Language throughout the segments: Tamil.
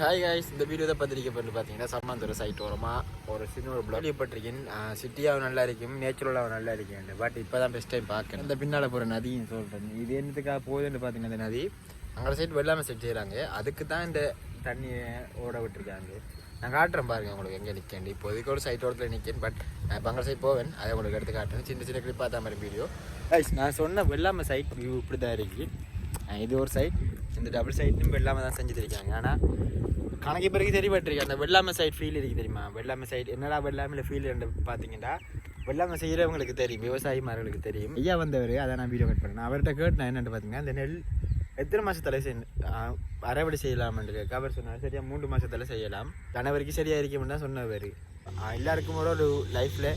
ஹாய் காய்ஸ், இந்த வீடியோ பத்திரிக்கை பண்ணி பார்த்தீங்கன்னா சம்மாந்துறை சைட் ஓரமாக ஒரு சின்ன ஒரு பிளாக் பட்டிருக்கேன். சிட்டியாகவும் நல்லா இருக்கும், நேச்சுரலாகவும் நல்லா இருக்கும். பட் இப்போ தான் பெஸ்ட் டைம் பார்க்கணும். இந்த பின்னால் போகிற நதியும் சொல்கிறேன். இது என்னத்துக்காக போகுதுன்னு பார்த்தீங்கன்னா இந்த நதி அங்கே சைட் வெள்ளாமை செட் செய்கிறாங்க. அதுக்கு தான் இந்த தண்ணியை ஓட விட்டுருக்காங்க. நான் காட்டுறேன் பாருங்கள் உங்களுக்கு எங்கே நிற்கேன். இப்போதைக்கு ஒரு சைட் ஓரத்தில் நிற்கேன். பட் நான் இப்போ அங்கே சைட் போவேன், அதை உங்களுக்கு எடுத்து காட்டுறேன். சின்ன சின்ன கிளிப் பார்த்தா மாதிரி வீடியோ. கைஸ், நான் சொன்ன வெள்ளாமை சைட் வியூ இப்படி தான் இருக்குது. இது ஒரு சைட், இந்த டபுள் சைட்லையும் வெள்ளாமை தான் செஞ்சுருக்காங்க. ஆனால் கணக்கு பிறகு தெரியப்பட்டிருக்கு அந்த வெள்ளாமை சைட் ஃபீல் இருக்குது தெரியுமா? வெள்ளாமை சைட் என்னடா வெள்ளாமையில் ஃபீல் பார்த்தீங்கன்னா வெள்ளாமை செய்கிறவங்களுக்கு தெரியும், விவசாயிமார்களுக்கு தெரியும். ஐயா வந்தவர் அதை நான் வீடியோ கட் பண்ணேன். அவர்கிட்ட கேட்டேன் என்னென்னு பார்த்தீங்கன்னா இந்த நெல் எத்தனை மாதத்தில் அரைவடை செய்யலாம்னு கேட்க அவர் சொன்னார் சரியா 3 மாதத்தில் செய்யலாம், ஜனவரிக்கு சரியாக இருக்கும்னு தான் சொன்னவர். எல்லாருக்கும் ஒரு லைஃப்பில்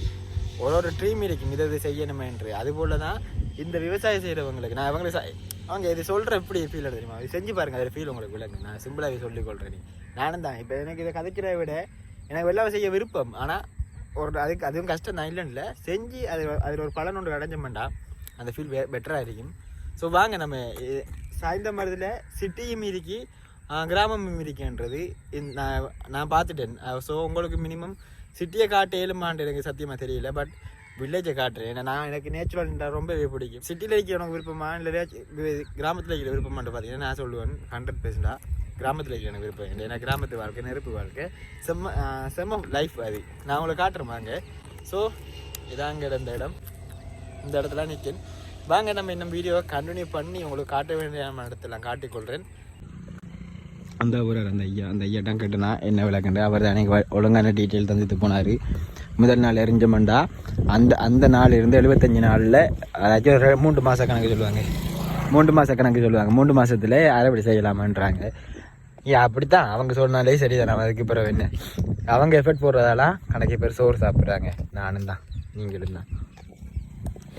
ஒரு ட்ரீம் இருக்கும், இதை செய்யணுமே என்று. அதுபோல் தான் இந்த விவசாயம் செய்கிறவங்களுக்கு நான் அவங்க இது சொல்கிற எப்படி ஃபீல் தெரியுமா? இது செஞ்சு பாருங்கள், அதில் ஃபீல் உங்களுக்கு விளங்கு. நான் சிம்பிளாகவே சொல்லிக்கொள்கிறேன். நானும் தான் இப்போ எனக்கு இதை கதைக்கிறத விட எனக்கு வெள்ளாமை செய்ய விருப்பம். ஆனால் அதுவும் கஷ்டம் தான் இல்லைன்னு செஞ்சு அதில் ஒரு பலன் ஒன்று அடைஞ்சோம்டா அந்த ஃபீல் பெட்டராக இருக்கும். ஸோ வாங்க நம்ம சாய்ந்த மரத்தில் சிட்டியும் இருக்கி கிராமமும் இருக்குன்றது நான் பார்த்துட்டேன். ஸோ உங்களுக்கு மினிமம் சிட்டியை காட்ட ஏழுமாண்டு எனக்கு சத்தியமாக தெரியல, பட் வில்லேஜை காட்டுறேன். ஏன்னா எனக்கு நேச்சுரல் ரொம்பவே பிடிக்கும். சிட்டியில் இருக்க எனக்கு விருப்பமா இல்லை கிராமத்தில் இருக்கிற விருப்பமான்னு பார்த்தீங்கன்னா நான் சொல்லுவேன் 100% கிராமத்தில் இருக்க எனக்கு விருப்பம். ஏன்னா கிராமத்து வாழ்க்கை நெருப்பு வாழ்க்கை செம்ம லைஃப். அது நான் உங்களை காட்டுறேன். ஸோ இதாங்க இந்த இடம், இந்த இடத்துல நிற்கேன். வாங்க நம்ம இன்னும் வீடியோவை கண்டினியூ பண்ணி உங்களுக்கு காட்ட வேண்டிய இடத்துல காட்டிக்கொள்கிறேன். அந்த ஊரார் அந்த ஐயாட்டம் கேட்டுனா என்ன விளக்கண்டு அவர் தான் எனக்கு ஒழுங்கான டீட்டெயில் தந்துட்டு போனார். முதல் நாள் எரிஞ்சமண்டா அந்த நாள் இருந்து 75 நாளில் அதாச்சும் 3 மாத கணக்கு சொல்லுவாங்க. 3 மாத கணக்கு சொல்லுவாங்க. 3 மாதத்தில் அரைப்படி செய்யலாமான்றாங்க. அப்படித்தான் அவங்க சொன்னாலே சரிதான். அதுக்கு பிறகு என்ன அவங்க எஃபர்ட் போடுறதாலாம் கணக்கு பேர் சோறு சாப்பிட்றாங்க. நானும் தான், நீங்களும் தான்.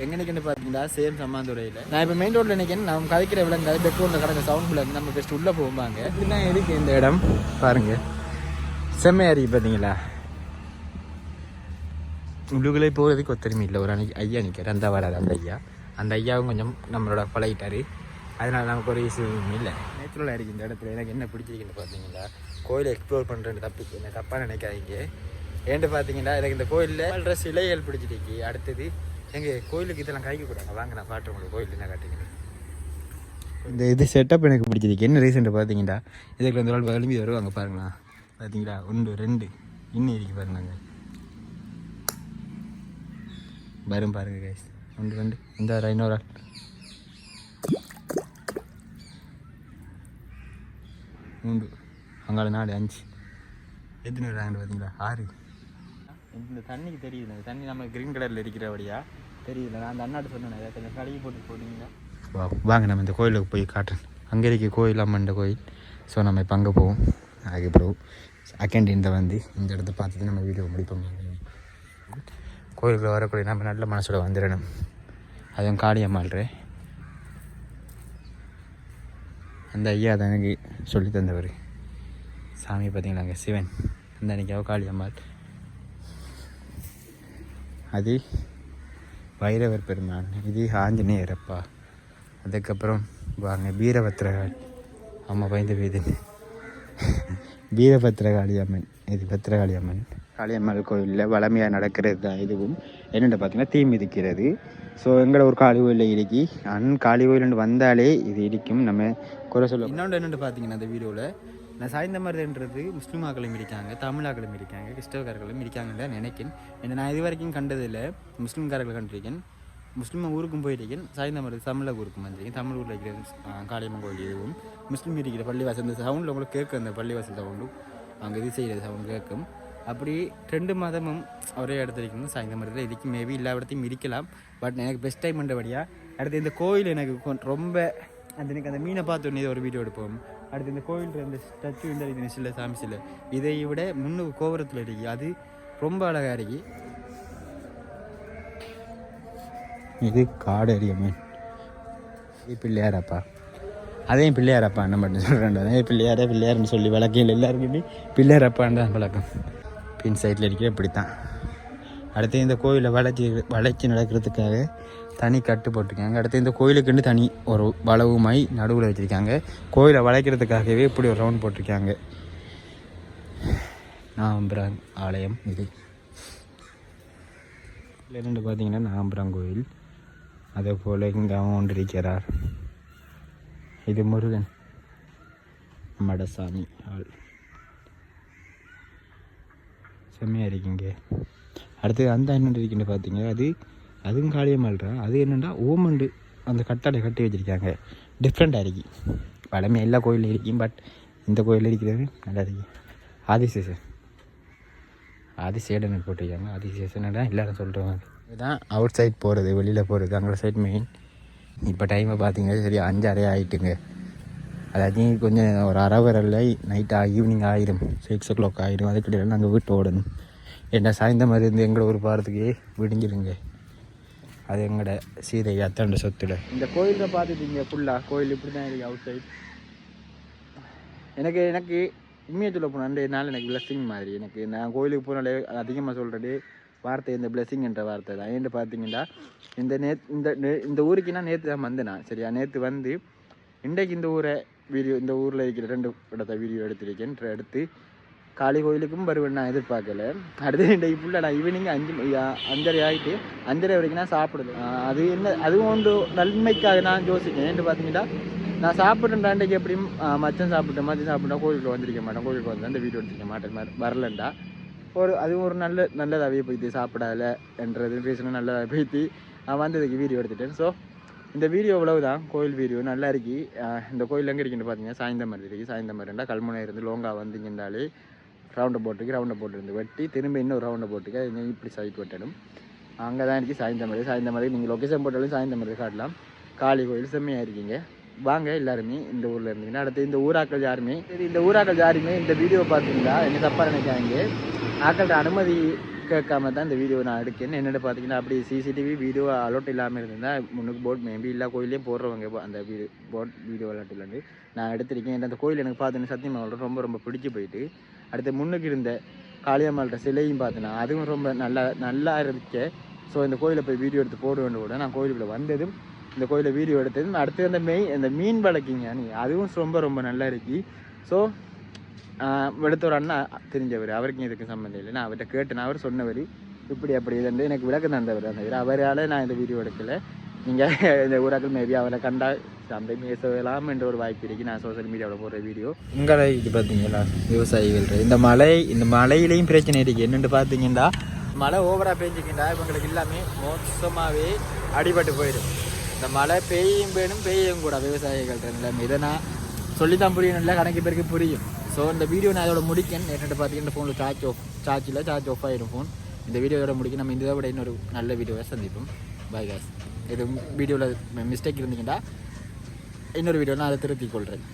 எங்கே நிற்கன்னு பார்த்தீங்கன்னா சேம் சம்மாந்துறையில். நான் இப்போ மெயின் ரோட்டில் நிற்கேன். நம்ம கதைக்கிற விலங்கு பெட்ரோலில் கிடக்க சவுண்ட் பிள்ளைங்க நம்ம பெஸ்ட் உள்ளே போவாங்க. இப்படிதான் எதுக்கு இந்த இடம் பாருங்கள், செம்மையாரி பார்த்தீங்களா? உள்ளுக்குள்ளே போகிறதுக்கு ஒத்தருமே இல்லை. ஒரு அன்னைக்கு ஐயா நிற்கிறார், அந்த வராது அந்த ஐயாவும் கொஞ்சம் நம்மளோட பழகிட்டார். அதனால் நமக்கு ஒரு இஷ்யூவும் இல்லை. நேச்சுரலாக இருக்குது இந்த இடத்துல. எனக்கு என்ன பிடிச்சிருக்குன்னு பார்த்தீங்கன்னா கோயிலை எக்ஸ்ப்ளோர் பண்ணுறேன்னு தப்பாக நினைக்காதீங்க. ஏன்ட்டு பார்த்தீங்கன்னா எனக்கு இந்த கோயிலில் சிலைகள் பிடிச்சிருக்கு. அடுத்தது எங்கள் கோயிலுக்கு இதெல்லாம் கைக்கூடாங்க. வாங்க நான் காட்டுறேன் உங்களுக்கு கோயில் என்ன காட்டுங்க. இது செட்டப் எனக்கு பிடிச்சிருக்கு. என்ன ரீசெண்ட்டு பார்த்தீங்கன்னா இதுக்கு வந்து நாள் விளம்பி வருவாங்க பாருங்களா. பார்த்தீங்களா 1 2 இன்னும் இருக்கு பாருங்க. வரும் பாருங்க கைஸ். 1 2 இந்த இன்னொரு ஆள் 3 அங்கால 4 5 எத்தனை வராங்கன்னு பார்த்தீங்களா 6. இந்த தண்ணிக்கு தெரியுது, இந்த தண்ணி நம்ம க்ரீன் கலரில் இருக்கிறபடியா தெரியல. நான் அந்த அண்ணாட்டு சொன்னேன் கொஞ்சம் கழுவி போட்டிங்கன்னா வாங்க நம்ம இந்த கோயிலுக்கு போய் காட்டுறேன். அங்கே இருக்க கோயில் அம்மன் கோயில். ஸோ நம்ம இப்போ அங்கே போவோம். அதுக்கப்புறம் செகண்ட் இந்த இடத்த பார்த்துட்டு நம்ம வீடியோ முடிப்போம். கோயிலுக்குள்ள வரக்கூடிய நம்ம நல்ல மனசோட வந்துடணும். அதுவும் காளியம்மாள்றே அந்த ஐயா தான் எனக்கு சொல்லி தந்தவர். சாமி பார்த்தீங்களாங்க சிவன், அந்த அன்றைக்கி காளியம்மாள். அது வைரவர் பெருமான், இது ஆஞ்சநேயரப்பா. அதுக்கப்புறம் வாங்க வீரபத்ரகாளி அம்மா பயந்த வீதன் வீரபத்ரகாளி அம்மன். இது பத்திரகாளி அம்மன். காளியம்மன் கோயிலில் வளமையாக நடக்கிறது தான். இதுவும் என்னென்னு பார்த்தீங்கன்னா தீ மிதிக்கிறது. ஸோ எங்களை ஒரு காளி கோயிலில் இடிக்கி காளி கோயிலுன்னு வந்தாலே இது இடிக்கும். நம்ம குறை சொல்லுவோம். இன்னொன்று என்னென்னு பார்த்தீங்கன்னா அந்த வீடியோவில் நான் சாய்ந்த மாதிரின்றது முஸ்லீமாக்களும் இருக்காங்க, தமிழாக்களும் இருக்காங்க, கிறிஸ்தவக்காரர்களும் இருக்காங்கன்னு நினைக்கிறேன். ஏன்னா நான் இது வரைக்கும் கண்டதில்லை. முஸ்லீம்காரர்களை கண்டிருக்கேன், முஸ்லீம் ஊருக்கும் போயிருக்கேன். சாய்ந்த மாதிரி தமிழக ஊருக்கும் வந்திருக்கேன். தமிழ் ஊரில் இருக்கிற காளியம்மன் கோயில் இதுவும் முஸ்லீம் இருக்கிற பள்ளிவாசல். இந்த சவுண்டில் உங்களுக்கு கேட்கும், அந்த பள்ளிவாசல் சவுண்டும் அவங்க இது செய்கிறது சவுண்ட் கேட்கும். அப்படி 2 மாதமும் ஒரே இடத்துல இருக்கணும். சாய்ந்த மரத்தில் இதுக்கு மேபி எல்லா இடத்தையும் இருக்கலாம். பட் எனக்கு பெஸ்ட் டைம் பண்ணுறபடியாக அடுத்து இந்த கோயில் எனக்கு ரொம்ப அந்த மீனை பார்த்து ஒரு வீடியோ எடுப்போம். அடுத்து இந்த கோயில் இந்த ஸ்டாச்சு இந்த சில சாமி சிலை இதை விட முன்னுக்கு கோபுரத்தில் இருக்கு. அது ரொம்ப அழகாக இருக்கு. இது காடறிய மீன். இது பிள்ளையாரப்பா, அதையும் பிள்ளையாரப்பா என்ன மட்டும் சொல்கிறேன். அதே பிள்ளையார்னு சொல்லி வழக்கையில் எல்லாருக்குமே பிள்ளையாரப்பான்னு தான் பழக்கம். பின் சைடில் இருக்கிற இப்படித்தான். அடுத்து இந்த கோயிலை வளைச்சி நடக்கிறதுக்காக தனி கட்டு போட்டிருக்காங்க. அடுத்து இந்த கோயிலுக்குன்னு தனி ஒரு வளவுமாய் நடுவில் வச்சுருக்காங்க. கோயிலை வளைக்கிறதுக்காகவே இப்படி ஒரு ரவுண்ட் போட்டிருக்காங்க. நாகம்பரம் ஆலயம் இது. இதில் என்னென்னு பார்த்தீங்கன்னா நாகம்பரம் கோயில். அதே போல் இங்கே அவன் ஒன்று இருக்கிறார். இது முருகன் மடசாமி ஆள் செம்மையாக இருக்குங்க. அடுத்து அந்த என்ன இருக்குன்னு பார்த்தீங்க, அதுவும் காளியம்மாள்றா. அது என்னென்னா ஓமண்டு அந்த கட்டளை கட்டி வச்சுருக்காங்க. டிஃப்ரெண்ட்டாக இருக்கு. பழமை எல்லா கோயிலும் இருக்கும், பட் இந்த கோயிலில் இருக்கிறது நல்லா இருக்கு. ஆதிசேடன் போட்டிருக்காங்க. ஆதிசேஷன் தான் எல்லோரும் சொல்கிறவங்க. இதுதான் அவுட் சைட் போகிறது, வெளியில் போகிறது, அங்கே சைட் மெயின். இப்போ டைமை பார்த்தீங்கன்னா சரி 5:30 ஆகிட்டுங்க. அதாவது கொஞ்சம் ஒரு அரைவரில் நைட் ஈவினிங் ஆயிரும், 6 o'clock ஆகிடும். அதுக்கிடையில் நாங்கள் வீட்டு ஓடணும். என்ன சாய்ந்த மாதிரி இருந்து எங்களை ஒரு பாரத்துக்கு விடிஞ்சிருங்க. அது எங்களோட சீதை அத்தாண்ட சொத்துல. இந்த கோயிலில் பார்த்துட்டீங்க ஃபுல்லாக கோயில் இப்படி தான் இருக்குது அவுட் சைட். எனக்கு உண்மையை சொல்ல போனால் அந்த நாள் எனக்கு பிளஸ்ஸிங் மாதிரி. எனக்கு நான் கோயிலுக்கு போனாலே அதிகமாக சொல்கிறது வார்த்தை இந்த பிளஸ்ஸிங்ன்ற வார்த்தை தான். ஏன்னு பார்த்தீங்கன்னா இந்த ஊருக்கு நான் நேற்று தான் வந்தேன். நான் சரியா நேற்று வந்து இன்றைக்கு இந்த ஊரில் இருக்கிற 2 இடத்த வீடியோ எடுத்திருக்கேன். எடுத்து காளி கோயிலுக்கும் வருவேன் நான் எதிர்பார்க்கல. அடுத்து இன்றைக்கு ஃபுல்லாக நான் ஈவினிங் 5:30 ஆகிட்டு 5:30 வரைக்கும் நான் சாப்பிடுது. அது என்ன அதுவும் ஒன்று நன்மைக்காக நான் யோசிக்கிறேன். ஏன்னு பார்த்தீங்கன்னா நான் சாப்பிட்றேன் அன்றைக்கு எப்படியும் மச்சம் சாப்பிட்டா கோயிலுக்கு வந்திருக்க மாட்டேன். கோயிலுக்கு வந்து அந்த வீடியோ எடுத்துக்க மாட்டேன் வரலண்டா அதுவும் ஒரு நல்லதாகவே போய்த்து சாப்பிடாத என்றது ரீசனும் நல்லதாக போய்த்து வந்ததுக்கு வீடியோ எடுத்துட்டேன். ஸோ இந்த வீடியோ இவ்வளவு தான். கோயில் வீடியோ நல்லா இருக்கு. இந்த கோயில் எங்கே இருக்குன்னு பார்த்தீங்கன்னா சாய்ந்தமரம் இருக்குது. சாய்ந்தமரம்டா கல்முனை இருந்து லோங்கா வந்தீங்கன்னாலே ரவுண்டை போட்டு இருந்து வெட்டி திரும்ப இன்னொரு ரவுண்டை போட்டுக்கு அது இப்படி சைட் வெட்டணும். அங்கே தான் இருக்குது சாய்ந்தமரம். நீங்கள் லொக்கேஷன் போட்டாலும் சாய்ந்தமரம் காட்டலாம். காளி கோயில் செம்மையாக இருக்கீங்க. வாங்க எல்லாருமே இந்த ஊரில் இருந்தீங்கன்னா. அடுத்து இந்த ஊராக்கள் யாருமே இந்த வீடியோ பார்த்தீங்களா என்ன தப்பாக நினைக்காங்க. ஆக்கள்கிட்ட அனுமதி கேட்காம தான் இந்த வீடியோ நான் எடுக்கேன். என்னென்னு பார்த்தீங்கன்னா அப்படி சிசிடிவி வீடியோ அலோட் இல்லாமல் இருந்தால் முன்னுக்கு போர்ட் மேபி எல்லா கோயிலையும் போடுறவங்க அந்த வீடியோ அலோட் இல்லைன்னு நான் எடுத்திருக்கேன். அந்த கோயில் எனக்கு பார்த்தீங்கன்னா சத்தியமாக ரொம்ப பிடிச்சி போயிட்டு. அடுத்து முன்னுக்கு இருந்த காளியம்மாள்கிட்ட சிலையும் பார்த்தேன்னா அதுவும் ரொம்ப நல்லா இருக்கேன். ஸோ இந்த கோயிலை போய் வீடியோ எடுத்து போடுவேன்னு கூட நான் கோயிலுக்குள்ளே வந்ததும் இந்த கோயிலில் வீடியோ எடுத்ததும் அடுத்து அந்த மீன் வளர்க்கிங்க அதுவும் ரொம்ப நல்லா இருக்கு. ஸோ எடுத்த ஒரு அண்ணா தெரிஞ்சவர், அவருக்கும் இதுக்கு சம்மந்தம் இல்லை. நான் அவர்கிட்ட கேட்டேன். அவர் சொன்னவர் இப்படி அப்படி இதுன்னு எனக்கு விளக்கம் தந்தவர். அந்த அவரால் நான் இந்த வீடியோ எடுக்கலை. நீங்கள் இந்த ஊராக்கள் மேபி அவரை கண்டா சண்டை பேசலாம் என்ற ஒரு வாய்ப்பு இருக்குது. நான் சோசியல் மீடியாவில் போடுற வீடியோ உங்களை இது பார்த்தீங்களா விவசாயிகள் இந்த மழையிலையும் பிரச்சனை இருக்குது. என்னென்னு பார்த்தீங்கன்னா மழை ஓவராக பெஞ்சிக்கிட்டா இவங்களுக்கு எல்லாமே மோசமாகவே அடிபட்டு போயிடும். இந்த மழை பெய்யும் கூட விவசாயிகள் எல்லாமே இதை நான் சொல்லித்தான் புரியணும் இல்லை, கணக்கு பேருக்கு புரியும். ஸோ இந்த வீடியோ நான் அதோட முடிக்கேன். என்னென்னு பார்த்தீங்கன்னா ஃபோனில் சார்ஜ் ஆஃப் ஆகிடும் ஃபோன். இந்த வீடியோவோட முடிக்க நம்ம இந்த விட இன்னொரு நல்ல வீடியோவை சந்திப்போம். பாய் காஸ். இது வீடியோவில் மிஸ்டேக் இருந்தீங்கன்னா இன்னொரு வீடியோ நான் அதை திருத்திக் கொள்கிறேன்.